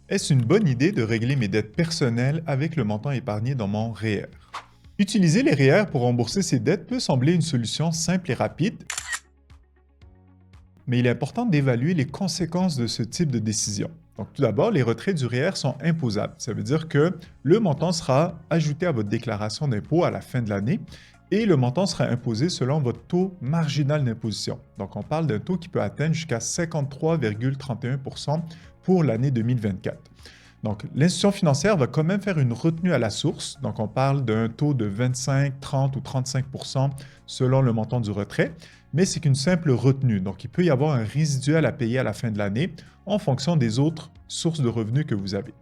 Est-ce une bonne idée de régler mes dettes personnelles avec le montant épargné dans mon REER? Utiliser les REER pour rembourser ses dettes peut sembler une solution simple et rapide, mais il est important d'évaluer les conséquences de ce type de décision. Donc, tout d'abord, les retraits du REER sont imposables. Ça veut dire que le montant sera ajouté à votre déclaration d'impôt à la fin de l'année et le montant sera imposé selon votre taux marginal d'imposition. Donc, on parle d'un taux qui peut atteindre jusqu'à 53,31% pour l'année 2024. Donc, l'institution financière va quand même faire une retenue à la source. Donc, on parle d'un taux de 25, 30 ou 35% selon le montant du retrait, mais c'est qu'une simple retenue. Donc, il peut y avoir un résiduel à payer à la fin de l'année en fonction des autres sources de revenus que vous avez.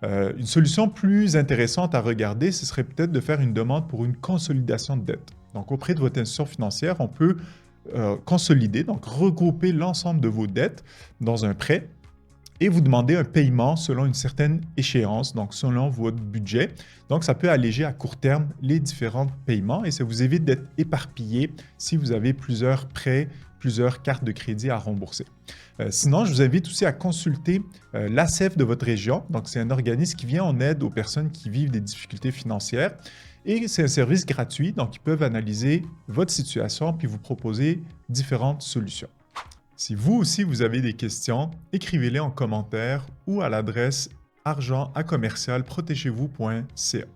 Une solution plus intéressante à regarder, ce serait peut-être de faire une demande pour une consolidation de dette. Donc, auprès de votre institution financière, on peut consolider, donc regrouper l'ensemble de vos dettes dans un prêt et vous demandez un paiement selon une certaine échéance, donc selon votre budget. Donc, ça peut alléger à court terme les différents paiements et ça vous évite d'être éparpillé si vous avez plusieurs prêts, plusieurs cartes de crédit à rembourser. Sinon, je vous invite aussi à consulter l'ACEF de votre région. Donc, c'est un organisme qui vient en aide aux personnes qui vivent des difficultés financières et c'est un service gratuit, donc ils peuvent analyser votre situation puis vous proposer différentes solutions. Si vous aussi vous avez des questions, écrivez-les en commentaire ou à l'adresse argent@commercialprotégez-vous.ca.